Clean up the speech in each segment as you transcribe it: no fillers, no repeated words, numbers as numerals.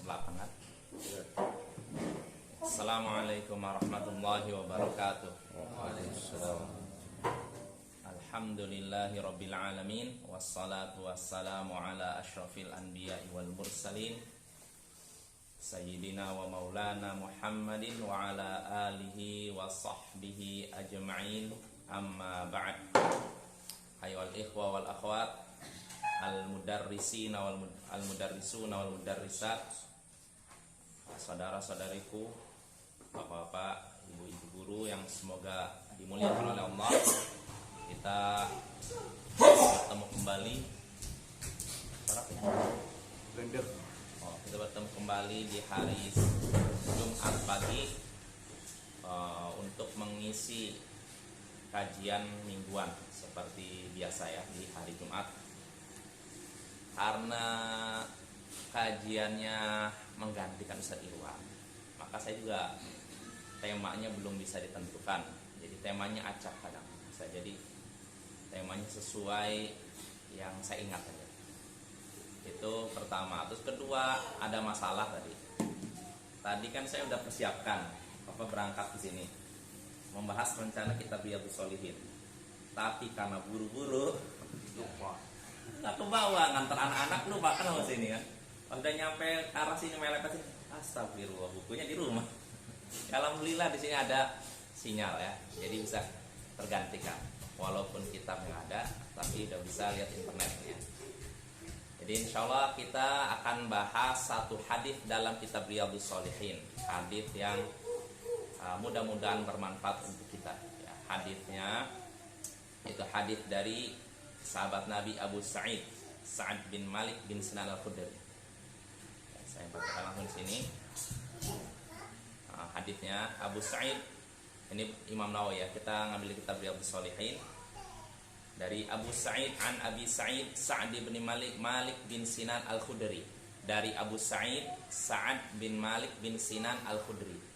lapangan. Assalamualaikum warahmatullahi wabarakatuh. Waalaikumsalam. Alhamdulillahi rabbil alamin, wassalatu wassalamu ala asyrafil anbiya'i wal mursalin, sayyidina wa maulana Muhammadin wa ala alihi wa sahbihi ajma'in. Amma ba'd. Ayyuhal ikhwa wal akhwat, al-mudarrisina wal mudarrisuna wal mudarrisat, saudara-saudariku, bapak-bapak, ibu-ibu guru yang semoga dimuliakan oleh Allah. Kita bertemu kembali kita bertemu kembali di hari Jumat pagi untuk mengisi kajian mingguan seperti biasa ya di hari Jumat. Karena kajiannya menggantikan Ustaz Irwan, maka saya juga temanya belum bisa ditentukan. Jadi temanya acak kadang bisa jadi temanya sesuai yang saya ingat aja. Itu pertama. Terus kedua, ada masalah tadi. Tadi kan saya udah persiapkan berangkat ke sini membahas rencana kitab Riyadhus Shalihin. Tapi karena buru-buru nggak kebawa, nganter anak-anak lupa kan sama sini ya. Pas udah nyampe arah sini melepet sini, astagfirullah, bukunya di rumah. Alhamdulillah di sini ada sinyal ya, jadi bisa tergantikan. Walaupun kitabnya ada, tapi udah bisa lihat internetnya. Jadi insya Allah kita akan bahas satu hadis dalam kitab Riyadhus Shalihin, hadis yang mudah-mudahan bermanfaat untuk kita. Ya, hadisnya itu hadis dari sahabat Nabi Abu Sa'id, Sa'ad bin Malik bin Sinan Al-Khudri. Ya, saya bacakan langsung di sini. Hadisnya Abu Sa'id, ini Imam Nawawi ya. Kita ngambil kitab Riyadhus Shalihin dari Abu Sa'id an Abi Sa'id Sa'ad bin Malik bin Sinan Al-Khudri. Dari Abu Sa'id Sa'ad bin Malik bin Sinan Al-Khudri.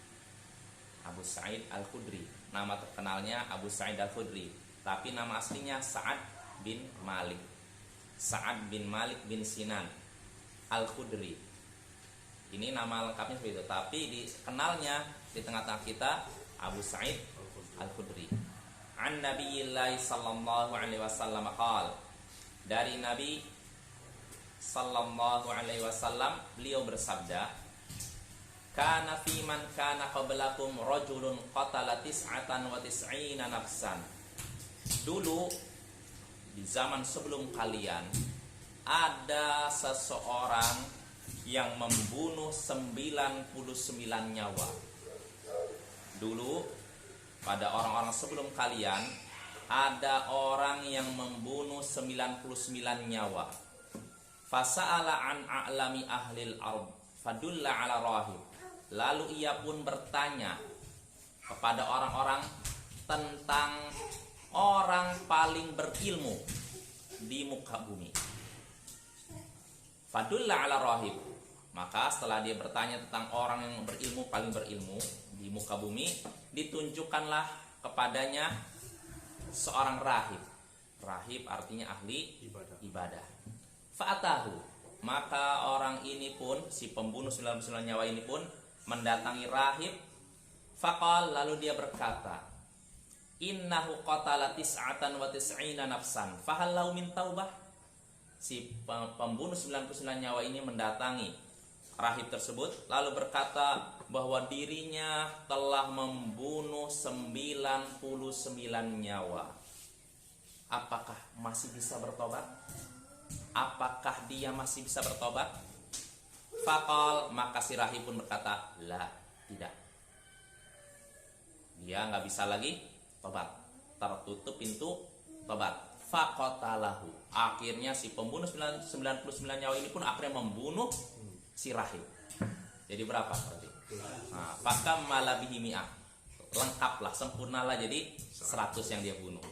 Abu Sa'id Al-Khudri, nama terkenalnya Abu Sa'id Al-Khudri, tapi nama aslinya Sa'ad bin Malik. Sa'ad bin Malik bin Sinan Al-Khudri. Ini nama lengkapnya seperti itu, tapi dikenalnya di tengah-tengah kita Abu Sa'id Al-Khudri. An Nabiyillah sallallahu alaihi wasallam qala, dari Nabi sallallahu alaihi wasallam beliau bersabda, kana fi man kana qablakum rajulun qatala tis'atan wa tis'ina nafsan. Dulu di zaman sebelum kalian ada seseorang yang membunuh 99 nyawa. Dulu pada orang-orang sebelum kalian ada orang yang membunuh 99 nyawa. Fasa'ala an a'lami ahlil ard fadulla ala rahib. Lalu ia pun bertanya kepada orang-orang tentang orang paling berilmu di muka bumi. Fadulla ala rahib. Maka setelah dia bertanya tentang orang yang berilmu, paling berilmu di muka bumi, ditunjukkanlah kepadanya seorang rahib. Rahib artinya ahli ibadah. Fa'atahu. Maka orang ini pun, si pembunuh 99 nyawa ini pun mendatangi rahib. Faqal, lalu dia berkata, innahu qatala tis'atan wa tis'ina nafsan fahal lau min taubah. Si pembunuh 99 nyawa ini mendatangi rahib tersebut lalu berkata bahwa dirinya telah membunuh 99 nyawa. Apakah masih bisa bertobat? Apakah dia masih bisa bertobat? Faqal, maka si rahib pun berkata, la, tidak. Dia nggak bisa lagi tobat, tertutup pintu tobat. Faqatalahu, akhirnya si pembunuh 99 nyawa ini pun akhirnya membunuh si rahib. Jadi berapa berarti? Nah, fakam malabihi mi'ah, lengkaplah, sempurnalah, jadi 100 yang dia bunuh.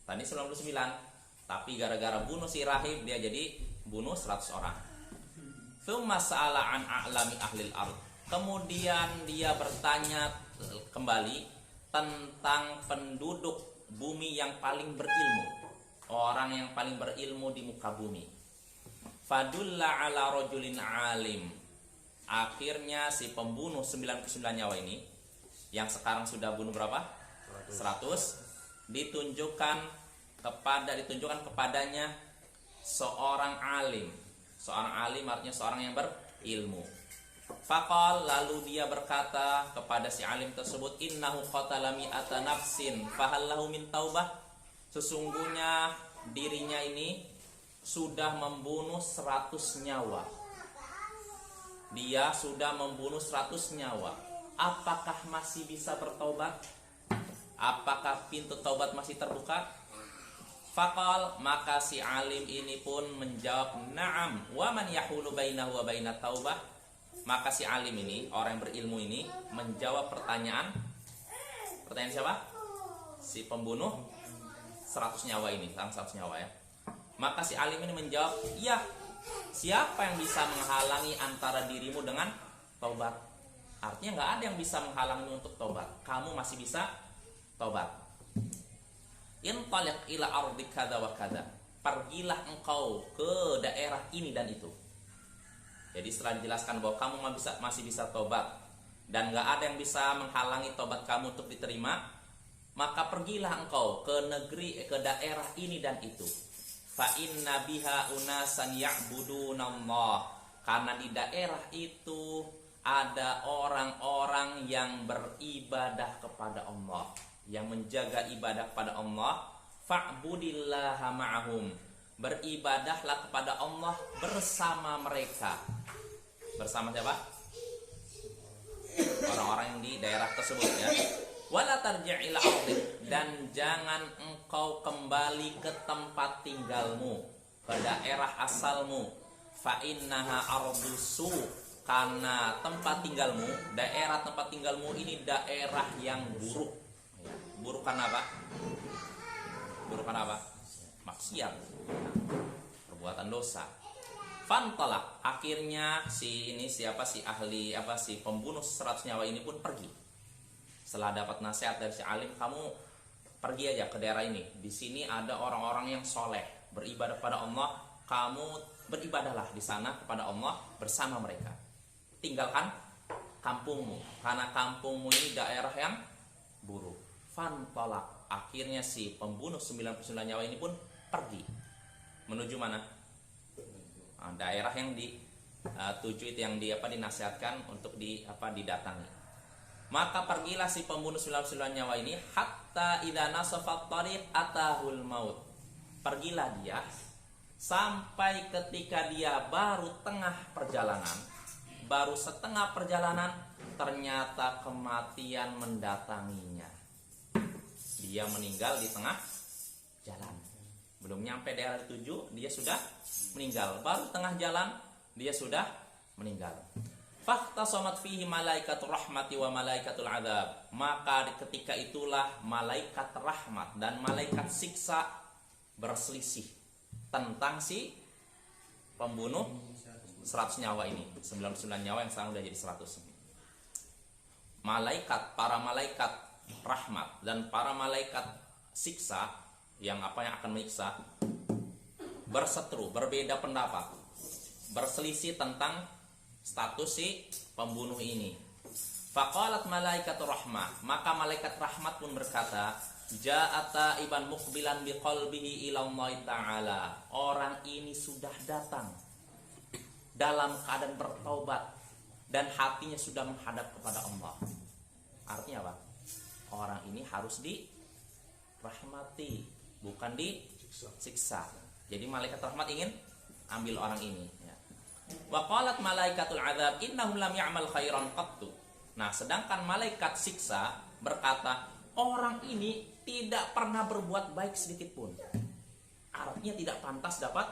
Tadi 99, tapi gara-gara bunuh si rahib dia jadi bunuh 100 orang. Tsumma sa'ala an a'lami ahlil ard. Kemudian dia bertanya kembali tentang penduduk bumi yang paling berilmu, orang yang paling berilmu di muka bumi. Fadulla ala rajulin alim. Akhirnya si pembunuh 99 nyawa ini, yang sekarang sudah bunuh berapa? 100, ditunjukkan kepadanya seorang alim. Seorang alim artinya seorang yang berilmu. Faqal, lalu dia berkata kepada si alim tersebut, innahu qatala mi'ata nafsin fahal lahu min taubah. Sesungguhnya dirinya ini sudah membunuh 100 nyawa. Dia sudah membunuh 100 nyawa. Apakah masih bisa bertaubat? Apakah pintu taubat masih terbuka? Faqal, maka si alim ini pun menjawab, na'am, wa man yahulu bainahu wa bainat taubah. Maka si alim ini, orang yang berilmu ini, menjawab pertanyaan siapa? Si pembunuh 100 nyawa ini, 100 nyawa ya. Maka si alim ini menjawab, ya, siapa yang bisa menghalangi antara dirimu dengan taubat? Artinya nggak ada yang bisa menghalangi untuk taubat. Kamu masih bisa taubat. Intaliq ila ardi kada wa kada. Pergilah engkau ke daerah ini dan itu. Jadi setelah dijelaskan bahwa kamu masih bisa tobat dan nggak ada yang bisa menghalangi tobat kamu untuk diterima, maka pergilah engkau ke daerah ini dan itu. Fa inna biha unasan ya'budunallah. Karena di daerah itu ada orang-orang yang beribadah kepada Allah, yang menjaga ibadah kepada Allah. Fa'budillaha ma'ahum. Beribadahlah kepada Allah bersama mereka. Bersama siapa? Orang-orang yang di daerah tersebut ya. Wala tarji' ila ardik, dan jangan engkau kembali ke tempat tinggalmu, ke daerah asalmu. Fa innaha ardusu, karena tempat tinggalmu, daerah tempat tinggalmu ini daerah yang buruk. Buruk karena apa? Buruk karena apa? Maksiat, perbuatan dosa. Fantolak, akhirnya si pembunuh 100 nyawa ini pun pergi. Setelah dapat nasihat dari si alim, kamu pergi aja ke daerah ini. Di sini ada orang-orang yang soleh, beribadah kepada Allah. Kamu beribadahlah di sana kepada Allah bersama mereka. Tinggalkan kampungmu, karena kampungmu ini daerah yang buruk. Fantolak, akhirnya si pembunuh 99 nyawa ini pun pergi. Menuju mana? Daerah yang dituju itu, yang dinasihatkan untuk didatangi. Maka pergilah si pembunuh 99 nyawa ini hatta idza nasafat tariq atahul maut. Pergilah dia sampai ketika dia baru setengah perjalanan, ternyata kematian mendatanginya. Dia meninggal di tengah jalan. Belum nyampe daerah tujuh, dia sudah meninggal. Baru tengah jalan, dia sudah meninggal. Fahtasamat fihi malaikatur rahmati wa malaikatul adzab. Maka ketika itulah malaikat rahmat dan malaikat siksa berselisih tentang si pembunuh 100 nyawa ini. 99 nyawa yang sekarang sudah jadi 100. Para malaikat rahmat dan para malaikat siksa yang akan menyiksa berseteru, berbeda pendapat, berselisih tentang status si pembunuh ini. Faqalat malaikatur rahmah, maka malaikat rahmat pun berkata, ja'ata iban muqbilan biqalbihi ila Allah ta'ala. Orang ini sudah datang dalam keadaan bertaubat dan hatinya sudah menghadap kepada Allah. Artinya apa? Orang ini harus dirahmati, bukan disiksa. Jadi malaikat rahmat ingin ambil orang ini ya. Wa qalat malaikatul adzab innahum lam ya'mal khairan qattu. Nah, sedangkan malaikat siksa berkata, orang ini tidak pernah berbuat baik sedikit pun. Artinya tidak pantas dapat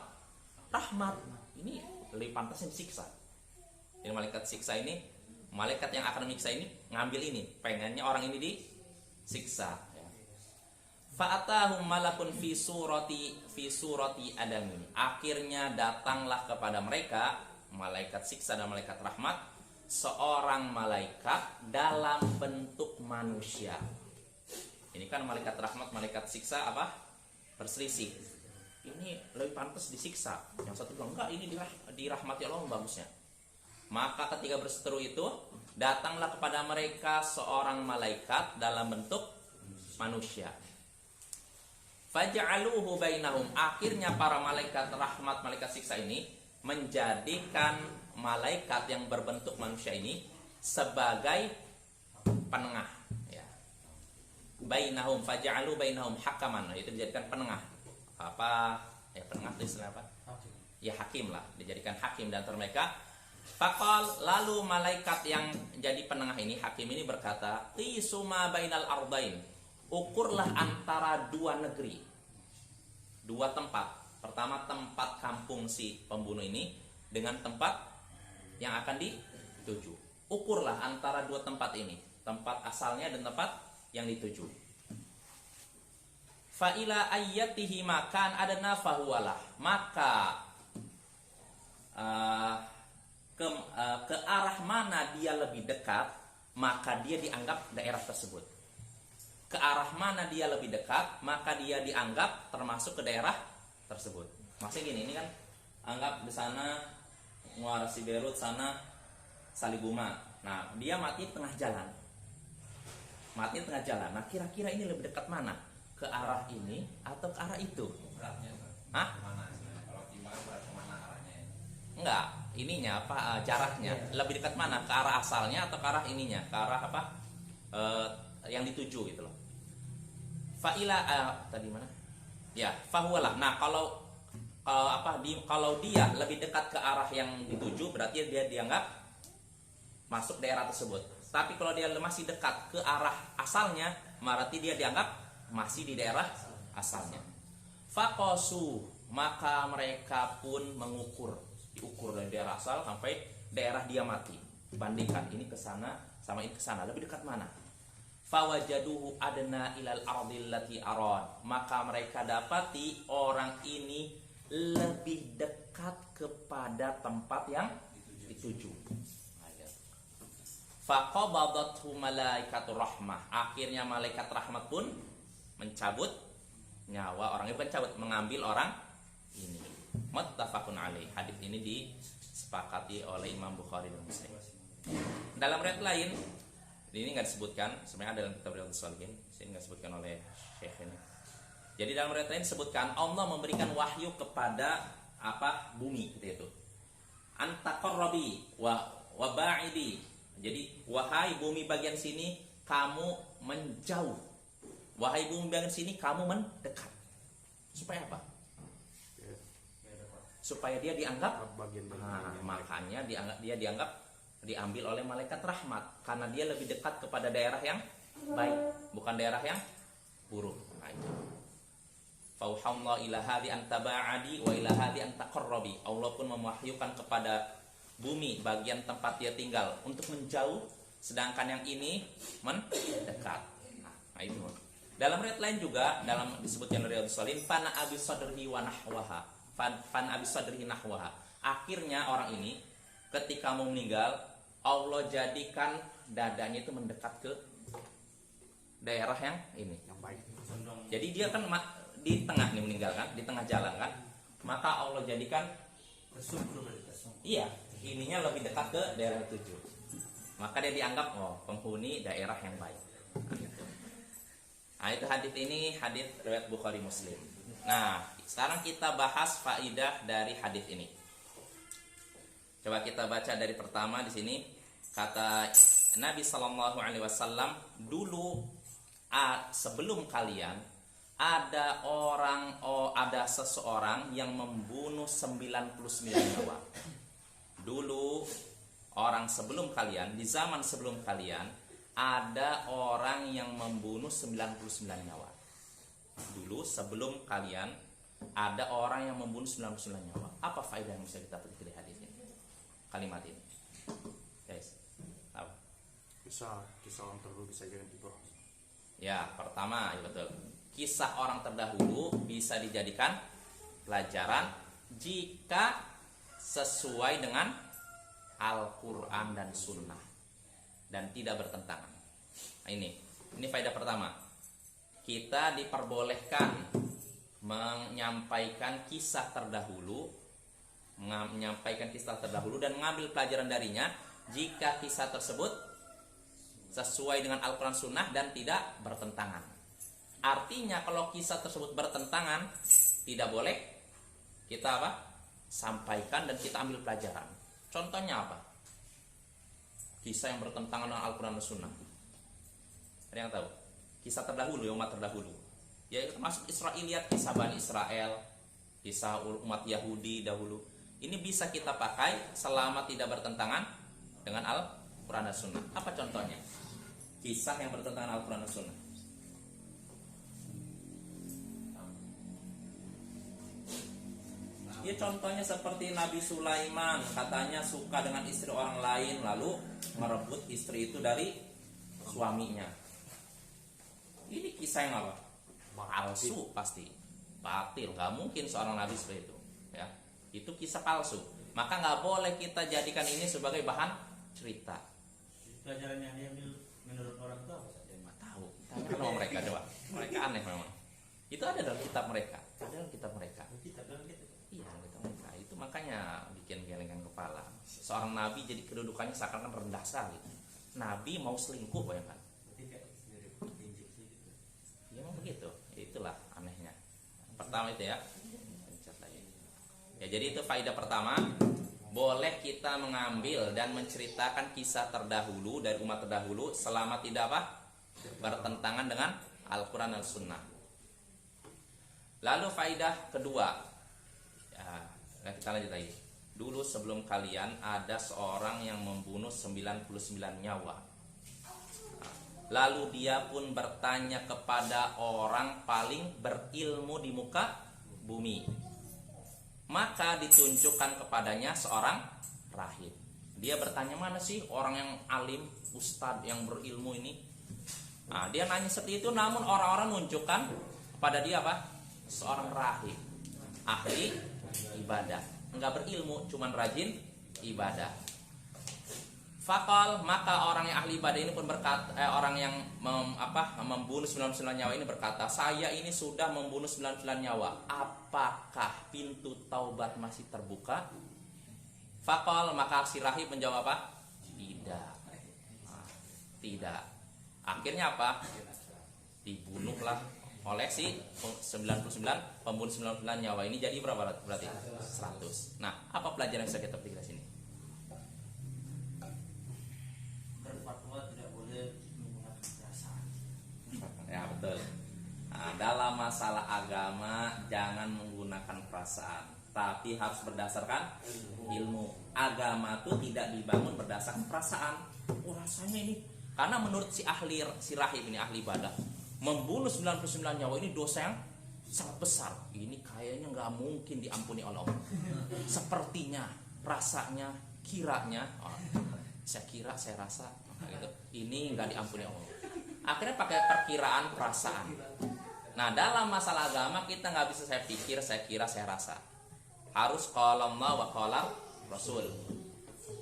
rahmat. Ini lebih pantasnya disiksa. Jadi malaikat siksa ini, malaikat yang akan menyiksa ini ngambil ini, pengennya orang ini disiksa. Fa'atahum malakun fi surati adami. Akhirnya datanglah kepada mereka malaikat siksa dan malaikat rahmat, seorang malaikat dalam bentuk manusia. Ini kan malaikat rahmat, malaikat siksa berselisih. Ini lebih pantas disiksa. Yang satu bilang enggak, ini dirahmati Allah bagusnya. Maka ketika berseteru itu, datanglah kepada mereka seorang malaikat dalam bentuk manusia. Faja'aluhu bainahum. Akhirnya para malaikat rahmat, malaikat siksa ini menjadikan malaikat yang berbentuk manusia ini sebagai penengah, ya. Bainahum, faja'alu bainahum hakaman. Itu dijadikan penengah. Apa? Ya penengah itu istilah apa? Ya hakim lah, dijadikan hakim di antara mereka. Faqal, lalu malaikat yang jadi penengah ini, hakim ini berkata, qisuma bainal ardain. Ukurlah antara dua negeri, dua tempat. Pertama tempat kampung si pembunuh ini dengan tempat yang akan dituju. Ukurlah antara dua tempat ini, tempat asalnya dan tempat yang dituju. Fa ila ayyatihi makan adana fahuwalah. Maka ke arah mana dia lebih dekat, maka dia dianggap daerah tersebut. Ke arah mana dia lebih dekat, maka dia dianggap termasuk ke daerah tersebut. Maksudnya gini, ini kan anggap di sana Muara Siberut, sana Salibuma. Nah, dia mati tengah jalan. Mati tengah jalan. Nah, kira-kira ini lebih dekat mana? Ke arah ini atau ke arah itu? Hah? Kalau timbang berat kemana arahnya? Enggak, ininya apa jaraknya? Lebih dekat mana? Ke arah asalnya atau ke arah ininya? Ke arah apa? Yang dituju gitu loh. Fa'ila tadi mana? Ya, fahuwalah. Nah, kalau dia lebih dekat ke arah yang dituju, berarti dia dianggap masuk daerah tersebut. Tapi kalau dia masih dekat ke arah asalnya, berarti dia dianggap masih di daerah asalnya. Faqasu, maka mereka pun diukur dari daerah asal sampai daerah dia mati. Bandingkan ini ke sana sama ini ke sana, lebih dekat mana? Fawajaduhu adna ilal ardil lati arad. Maka mereka dapati orang ini lebih dekat kepada tempat yang dituju. Faqabadathu malaikatur rahmah. Akhirnya malaikat rahmat pun mencabut nyawa orang ini, bukan cabut, mengambil orang ini. Muttafaqun alaih. Hadis ini disepakati oleh Imam Bukhari dan Muslim. Dalam riwayat lain, ini nggak disebutkan, sebenarnya ada dalam kitab Riyadhus Shalihin, sini nggak disebutkan oleh Syekh ini. Jadi dalam riwayat lain disebutkan Allah memberikan wahyu kepada bumi gitu itu. Antaqarrabi wa ba'idi. Jadi wahai bumi bagian sini kamu menjauh. Wahai bumi bagian sini kamu mendekat. Supaya apa? Supaya dia dianggap makanya dia dianggap diambil oleh malaikat rahmat karena dia lebih dekat kepada daerah yang baik, bukan daerah yang buruk. Nah, itu. Fauhamna ila hadhi antaba'adi wa ila hadhi antaqarrabi. Allah pun mewahyukan kepada bumi bagian tempat dia tinggal untuk menjauh, sedangkan yang ini mendekat. Nah, itu. Dalam riwayat lain juga dalam disebutkan Riyadhus Shalihin fana abi sadrihi wa nahwaha. Fan abi sadrihi nahwaha. Akhirnya orang ini ketika mau meninggal, Allah jadikan dadanya itu mendekat ke daerah yang ini, yang baik. Jadi dia kan di tengah nih meninggal kan, di tengah jalan kan. Maka Allah jadikan iya, ininya lebih dekat ke daerah tujuh. Maka dia dianggap penghuni daerah yang baik. Nah, itu hadis ini hadis riwayat Bukhari Muslim. Nah, sekarang kita bahas faidah dari hadis ini. Coba kita baca dari pertama di sini. Kata Nabi Shallallahu Alaihi Wasallam, dulu sebelum kalian ada seseorang yang membunuh 99 nyawa. Dulu orang sebelum kalian, di zaman sebelum kalian, ada orang yang membunuh 99 nyawa. Dulu sebelum kalian ada orang yang membunuh 99 nyawa. Apa faedah yang bisa kita petik dari hadis ini? Kalimat ini, guys, apa? Kisah orang terdahulu bisa jadi ibrah. Ya, pertama, ya betul. Kisah orang terdahulu bisa dijadikan pelajaran jika sesuai dengan Al-Quran dan Sunnah dan tidak bertentangan. Nah, ini faedah pertama. Kita diperbolehkan menyampaikan kisah terdahulu menyampaikan kisah terdahulu dan mengambil pelajaran darinya jika kisah tersebut sesuai dengan Al-Quran Sunnah dan tidak bertentangan. Artinya kalau kisah tersebut bertentangan, tidak boleh kita sampaikan dan kita ambil pelajaran. Contohnya apa? Kisah yang bertentangan dengan Al-Quran dan Sunnah. Ada yang tahu? Kisah terdahulu, umat terdahulu. Ya termasuk Israiliyat, kisah Bani Israel, kisah umat Yahudi dahulu. Ini bisa kita pakai selama tidak bertentangan dengan Al-Quran dan Sunnah. Apa contohnya? Kisah yang bertentangan Al-Quran dan Sunnah. Ya contohnya seperti Nabi Sulaiman katanya suka dengan istri orang lain lalu merebut istri itu dari suaminya. Ini kisah yang apa? Palsu pasti, batil, nggak mungkin seorang nabi seperti itu. Ya, itu kisah palsu. Maka nggak boleh kita jadikan ini sebagai bahan cerita. Pelajaran yang diambil menurut orang itu apa saja? Nggak tahu. Tanya sama mereka coba. Mereka aneh memang. Itu ada dalam kitab mereka. Ada dalam kitab mereka. Kita dalam kita. Iya, kitab mereka. Itu makanya bikin gelengkan kepala. Seorang nabi jadi kedudukannya seakan-akan rendah sekali. Nabi mau selingkuh, bayangkan. Berarti kayak mirip tinjuk sih gitu. Ya memang begitu. Itulah anehnya. Pertama itu ya. Pencet lagi. Ya jadi itu faedah pertama. Boleh kita mengambil dan menceritakan kisah terdahulu dari umat terdahulu selama tidak bertentangan dengan Al-Quran dan Sunnah. Lalu faedah kedua. Ya, kita lanjut lagi. Dulu sebelum kalian ada seorang yang membunuh 99 nyawa. Lalu dia pun bertanya kepada orang paling berilmu di muka bumi. Maka ditunjukkan kepadanya seorang rahib. Dia bertanya, mana sih orang yang alim, ustadz yang berilmu ini? Nah, dia nanya seperti itu, namun orang-orang menunjukkan kepada dia seorang rahib, ahli ibadah, enggak berilmu, cuman rajin ibadah. Fakal, maka orang yang ahli ibadah ini pun berkata, orang yang membunuh 99 nyawa ini berkata, saya ini sudah membunuh 99 nyawa. Apakah pintu taubat masih terbuka? Fakal, maka si rahib menjawab tidak. Tidak. Akhirnya dibunuhlah oleh si 99 pembunuh 99 nyawa ini. Jadi berapa berarti? 100. Nah, apa pelajaran yang bisa kita petik dari sini? Berfatwa tidak boleh menggunakan perasaan. Ya betul. Nah, dalam masalah agama jangan menggunakan perasaan, tapi harus berdasarkan ilmu. Agama itu tidak dibangun berdasarkan perasaan. Oh rasanya ini, karena menurut si rahib ini ahli ibadah, membunuh 99 nyawa ini dosa yang sangat besar. Ini kayaknya nggak mungkin diampuni oleh Allah. Sepertinya, rasanya, kiranya, saya kira, saya rasa, gitu. Ini nggak diampuni Allah. Akhirnya pakai perkiraan perasaan. Nah dalam masalah agama kita nggak bisa saya pikir, saya kira, saya rasa. Harus qala Allah wa qala Rasul.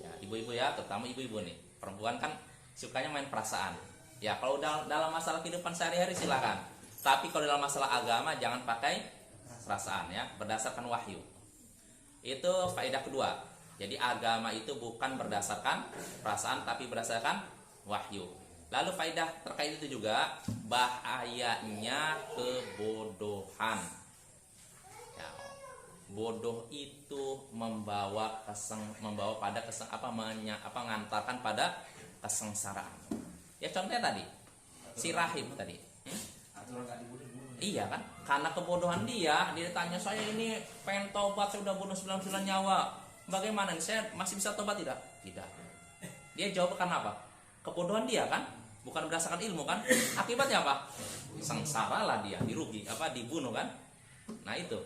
Ya, ibu-ibu ya, terutama ibu-ibu nih. Perempuan kan sukanya main perasaan. Ya kalau dalam masalah kehidupan sehari-hari silakan. Tapi kalau dalam masalah agama jangan pakai perasaan ya, berdasarkan wahyu. Itu faedah kedua. Jadi agama itu bukan berdasarkan perasaan tapi berdasarkan wahyu. Lalu faedah terkait itu juga bahayanya kebodohan. Ya, bodoh itu mengantarkan pada kesengsaraan. Ya contohnya tadi si rahib tadi. Iya kan? Karena kebodohan dia ditanya, saya ini pengen tobat, saya udah bunuh 99 nyawa. Bagaimana nih? Saya masih bisa tobat tidak? Tidak. Dia jawab karena apa? Kebodohan dia kan? Bukan berdasarkan ilmu kan? Akibatnya apa? Sengsara lah dia, dibunuh kan? Nah itu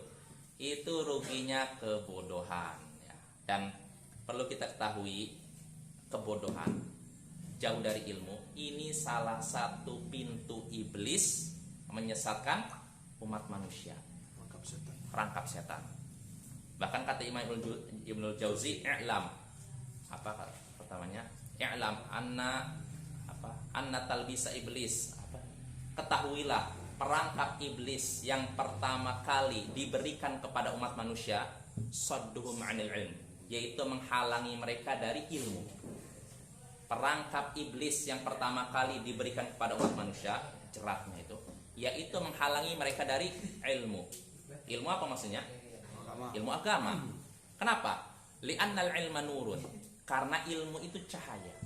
ruginya kebodohan ya. Dan perlu kita ketahui kebodohan jauh dari ilmu ini salah satu pintu iblis menyesatkan umat manusia, perangkap setan. Bahkan kata Imam Ibnul Jauzi, i'lam, pertamanya i'lam anna talbisa iblis, ketahuilah perangkap iblis yang pertama kali diberikan kepada umat manusia sadduhum 'anil ilm, yaitu menghalangi mereka dari ilmu. Perangkap iblis yang pertama kali diberikan kepada umat manusia, jeratnya itu, yaitu menghalangi mereka dari ilmu. Ilmu apa maksudnya? Ilmu agama. Kenapa? Li'annal ilma nurun, karena ilmu itu cahaya.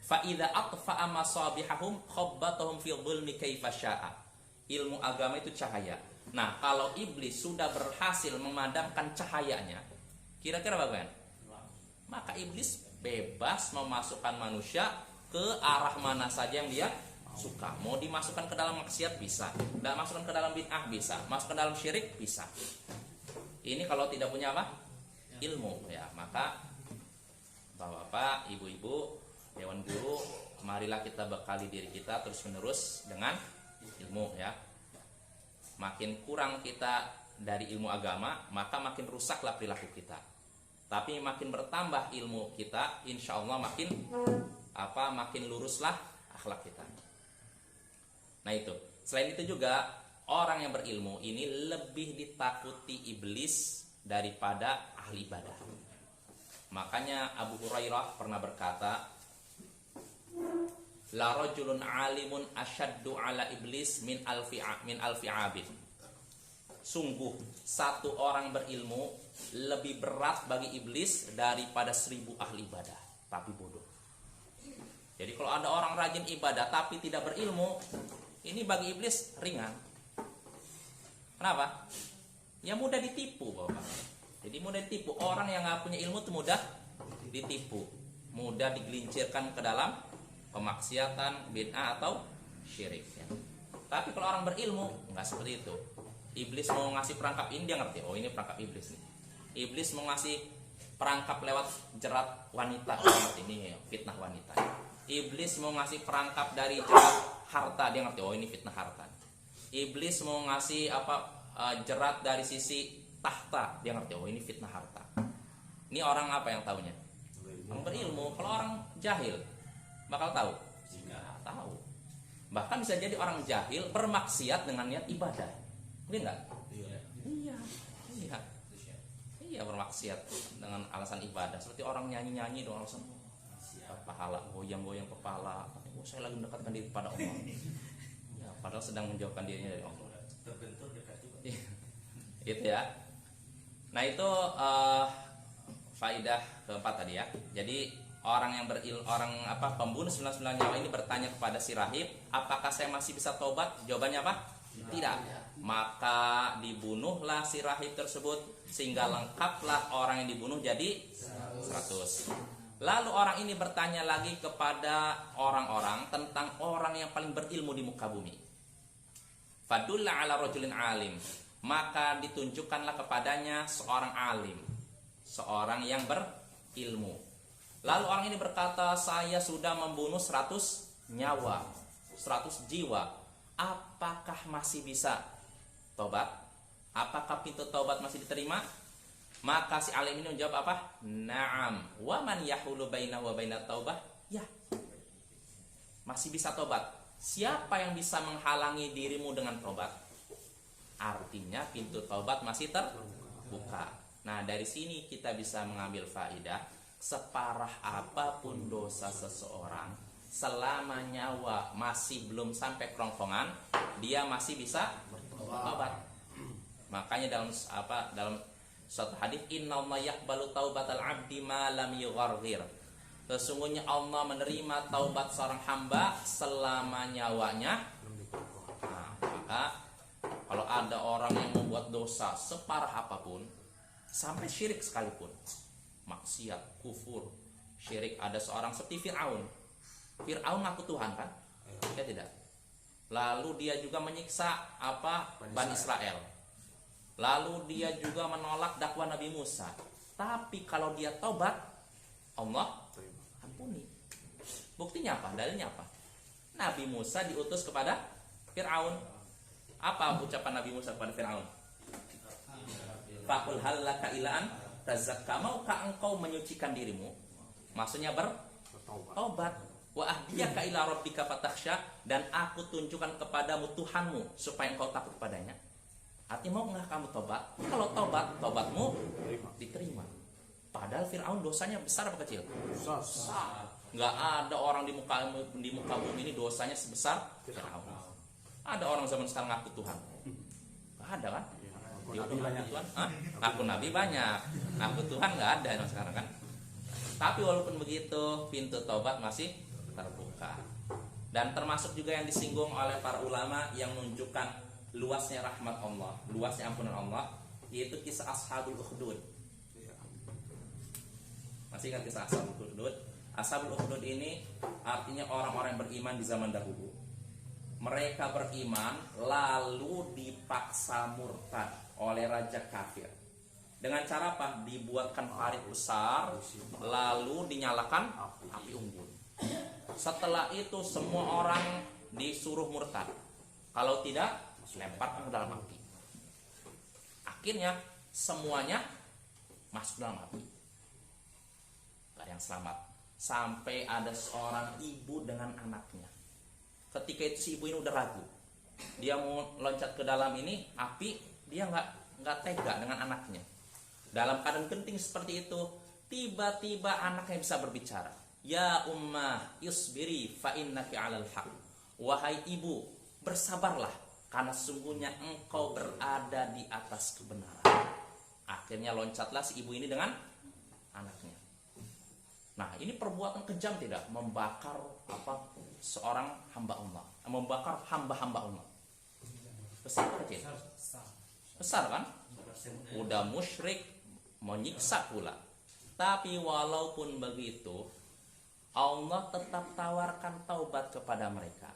Fa idza atfa'a masabihahum khabbatahum fi dhulmi kaifa syaa. Ilmu agama itu cahaya. Nah, kalau iblis sudah berhasil memadamkan cahayanya, kira-kira bagaimana? Maka iblis bebas memasukkan manusia ke arah mana saja yang dia suka. Mau dimasukkan ke dalam maksiat bisa, tidak masukkan ke dalam bid'ah bisa, masukkan dalam syirik bisa. Ini kalau tidak punya apa? Ilmu ya. Maka Bapak-bapak, ibu-ibu, dewan guru, marilah kita bekali diri kita terus menerus dengan ilmu ya. Makin kurang kita dari ilmu agama, maka makin rusaklah perilaku kita. Tapi makin bertambah ilmu kita, insya Allah makin luruslah akhlak kita. Nah itu. Selain itu juga orang yang berilmu ini lebih ditakuti iblis daripada ahli ibadah. Makanya Abu Hurairah pernah berkata, la rajulun alimun asyaddu ala iblis min alfi abid. Sungguh satu orang berilmu lebih berat bagi iblis daripada 1000 ahli ibadah tapi bodoh. Jadi kalau ada orang rajin ibadah tapi tidak berilmu, ini bagi iblis ringan. Kenapa? Ya mudah ditipu, Bapak. Jadi mudah ditipu. Orang yang nggak punya ilmu itu mudah ditipu, mudah digelincirkan ke dalam pemaksiatan, bid'ah atau syirik ya. Tapi kalau orang berilmu nggak seperti itu. Iblis mau ngasih perangkap ini dia ngerti, oh ini perangkap iblis nih. Iblis mau ngasih perangkap lewat jerat wanita, ini fitnah wanita. Iblis mau ngasih perangkap dari jerat harta, dia ngerti, oh ini fitnah harta. Iblis mau ngasih jerat dari sisi tahta, dia ngerti, oh ini fitnah harta. Ini orang apa yang tahunya? Orang berilmu. Kalau orang jahil bakal tahu? Nggak tahu. Bahkan bisa jadi orang jahil bermaksiat dengan niat ibadah. Betul nggak? Iya bermaksiat dengan alasan ibadah. Seperti orang nyanyi-nyanyi dengan alasan pahala, goyang-goyang kepala. Oh saya lagi mendekatkan diri kepada Allah. Ya, padahal sedang menjauhkan dirinya dari Allah. Terbentur dekat juga. Itu ya. Nah itu faidah keempat tadi ya. Jadi orang yang pembunuh 99 nyawa ini bertanya kepada si rahib, apakah saya masih bisa tobat? Jawabannya apa? Tidak. Maka dibunuhlah si rahib tersebut sehingga lengkaplah orang yang dibunuh jadi 100. Lalu orang ini bertanya lagi kepada orang-orang tentang orang yang paling berilmu di muka bumi. Fadulla ala rajulin alim. Maka ditunjukkanlah kepadanya seorang alim, seorang yang berilmu. Lalu orang ini berkata, saya sudah membunuh 100 nyawa, 100 jiwa. Apakah masih bisa tobat? Apakah pintu tobat masih diterima? Maka si alim ini menjawab apa? Naam. Wa man yahulu baina wa baina taubah? Ya. Masih bisa tobat. Siapa yang bisa menghalangi dirimu dengan tobat? Artinya pintu taubat masih terbuka. Nah dari sini kita bisa mengambil faidah, separah apapun dosa seseorang, selama nyawa masih belum sampai kerongkongan, dia masih bisa bertobat. Makanya dalam suatu hadis, innallaha yaqbalu taubatal abdi ma lam yugharghir. Sesungguhnya Allah menerima taubat seorang hamba selama nyawanya. Nah, maka kalau ada orang yang membuat dosa separah apapun, sampai syirik sekalipun, maksiat, kufur, syirik, ada seorang seperti Fir'aun. Fir'aun ngaku Tuhan kan? Ya tidak. Lalu dia juga menyiksa Bani Israel. Lalu dia juga menolak dakwah Nabi Musa. Tapi kalau dia taubat, Allah ampuni. Buktinya apa? Dalilnya apa? Nabi Musa diutus kepada Fir'aun. Apa ucapan Nabi Musa kepada Fir'aun? Faqul hal laka ilaan tazakka, maukah engkau menyucikan dirimu? Maksudnya bertobat. Wa ahdiyaka ila rabbika fatakhsha, dan aku tunjukkan kepadamu Tuhanmu supaya engkau takut padanya. Artinya mau nggak kamu tobat? Kalau tobatmu Terima. diterima. Padahal Fir'aun dosanya besar apa kecil? Besar. Nggak ada orang di muka bumi ini dosanya sebesar Fir'aun. Ada orang zaman sekarang ngaku Tuhan? Nggak ada kan? Aku Dia nabi udah banyak. ngaku Tuhan? Hah? Ngaku Nabi banyak, ngaku Tuhan nggak ada yang sekarang kan? Tapi walaupun begitu, pintu taubat masih terbuka. Dan termasuk juga yang disinggung oleh para ulama yang menunjukkan luasnya rahmat Allah, luasnya ampunan Allah, yaitu kisah Ashabul Ukhdud. Masih ingat kisah Ashabul Ukhdud? Ashabul Ukhdud ini artinya orang-orang yang beriman di zaman dahulu. Mereka beriman lalu dipaksa murtad oleh raja kafir. Dengan cara apa? Dibuatkan parit besar, lalu dinyalakan api unggun. Setelah itu semua orang disuruh murtad. Kalau tidak, lemparkan ke dalam api. Akhirnya semuanya masuk dalam api. Gak ada yang selamat. Sampai ada seorang ibu dengan anaknya. Ketika itu si ibu ini udah ragu. Dia mau loncat ke dalam ini api, dia nggak tega dengan anaknya. Dalam keadaan genting seperti itu, tiba-tiba anaknya bisa berbicara. Ya ummah yusbiri fa innaki 'alal haq. Wahai ibu, bersabarlah karena sungguhnya engkau berada di atas kebenaran. Akhirnya loncatlah si ibu ini dengan anaknya. Nah, ini perbuatan kejam tidak? Membakar seorang hamba Allah, membakar hamba-hamba Allah. Besar kecil? Besar kan? Udah musyrik, menyiksa pula. Tapi walaupun begitu, Allah tetap tawarkan taubat kepada mereka.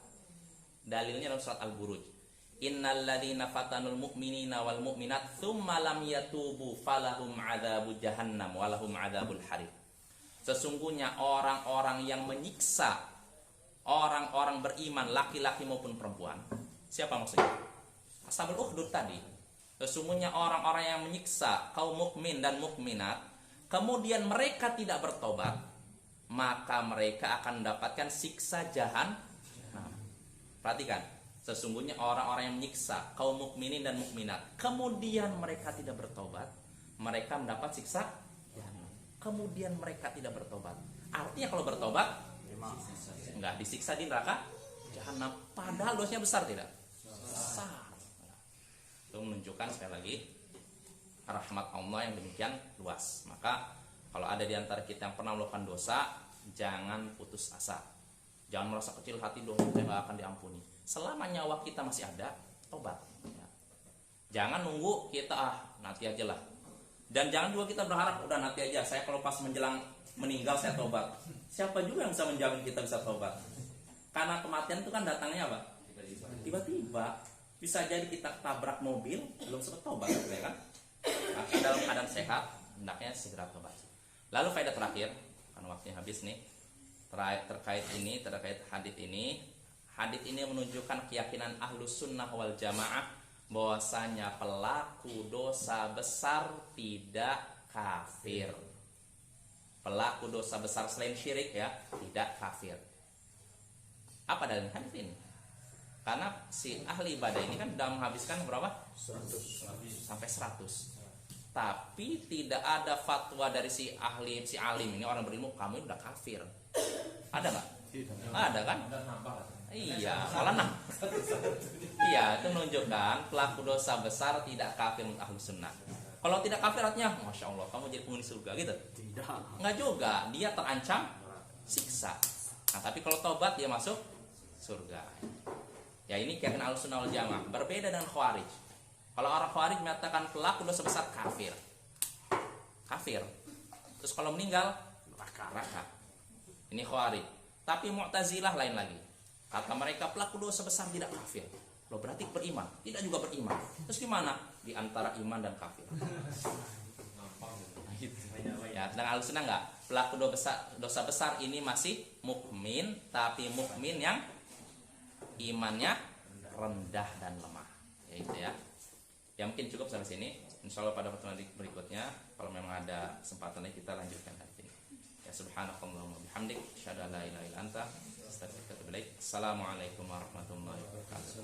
Dalilnya dalam surat Al-Buruj. Innal ladzina fatanul mu'minina wal mu'minat tsumma lam yatubu falahum 'adzabu jahannam wa lahum 'adzabul harim. Sesungguhnya orang-orang yang menyiksa orang-orang beriman, laki-laki maupun perempuan. Siapa maksudnya? Ashabul Ukhdud tadi. Sesungguhnya orang-orang yang menyiksa kaum mukmin dan mukminat, kemudian mereka tidak bertobat, maka mereka akan mendapatkan siksa jahannam. Perhatikan, sesungguhnya orang-orang yang menyiksa kaum mukminin dan mukminat, kemudian mereka tidak bertobat, mereka mendapat siksa jahannam. Kemudian mereka tidak bertobat. Artinya kalau bertobat, enggak disiksa di neraka jahanam. Padahal dosanya besar tidak? Besar. Itu menunjukkan sekali lagi rahmat Allah yang demikian luas. Maka kalau ada di antara kita yang pernah melakukan dosa, jangan putus asa. Jangan merasa kecil hati, dosa kita nggak akan diampuni. Selama nyawa kita masih ada, tobat. Ya. Jangan nunggu kita nanti aja lah. Dan jangan juga kita berharap udah nanti aja. Saya kalau pas menjelang meninggal saya tobat. Siapa juga yang bisa menjamin kita bisa tobat? Karena kematian itu kan datangnya apa? Tiba-tiba. Bisa jadi kita tabrak mobil belum sempat tobat, ya kan? Maka dalam keadaan sehat, hendaknya segera tobat. Lalu faedah terakhir, karena waktunya habis nih, terkait hadits ini. Hadits ini menunjukkan keyakinan Ahlus Sunnah wal Jamaah bahwasanya pelaku dosa besar tidak kafir. Pelaku dosa besar selain syirik ya, tidak kafir. Apa dalil hadits ini? Karena si ahli ibadah ini kan sudah menghabiskan berapa? 100 sampai 100. Tapi tidak ada fatwa dari si alim ini, orang berilmu, kamu udah kafir. Ada nggak? Ada kan? Iya, malah iya, itu menunjukkan pelaku dosa besar tidak kafir menurut ahlu sunnah. Kalau tidak kafir artinya, masya Allah, kamu jadi penghuni surga gitu? Tidak. Enggak juga, dia terancam siksa. Nah, tapi kalau tobat dia masuk surga. Ya, ini keyakinan Ahlussunnah wal Jamaah. Berbeda dengan Khawarij. Kalau orang Khawarij mengatakan pelaku dosa besar kafir. Kafir. Terus kalau meninggal neraka. Ini Khawarij. Tapi Mu'tazilah lain lagi. Kata mereka pelaku dosa besar tidak kafir. Loh, berarti beriman, tidak juga beriman. Terus gimana? Di antara iman dan kafir. Ya, dengan Ahlussunnah enggak? Pelaku dosa besar ini masih mukmin, tapi mukmin yang imannya rendah dan lemah, yaitu ya. Ya mungkin cukup sampai sini. Insyaallah pada pertemuan berikutnya kalau memang ada kesempatan kita lanjutkan hari ini. Ya subhanakallahumma bihamdik, asyhadu an la ilaha illa anta, astaghfiruka wa atubu ilaik. Assalamualaikum warahmatullahi wabarakatuh.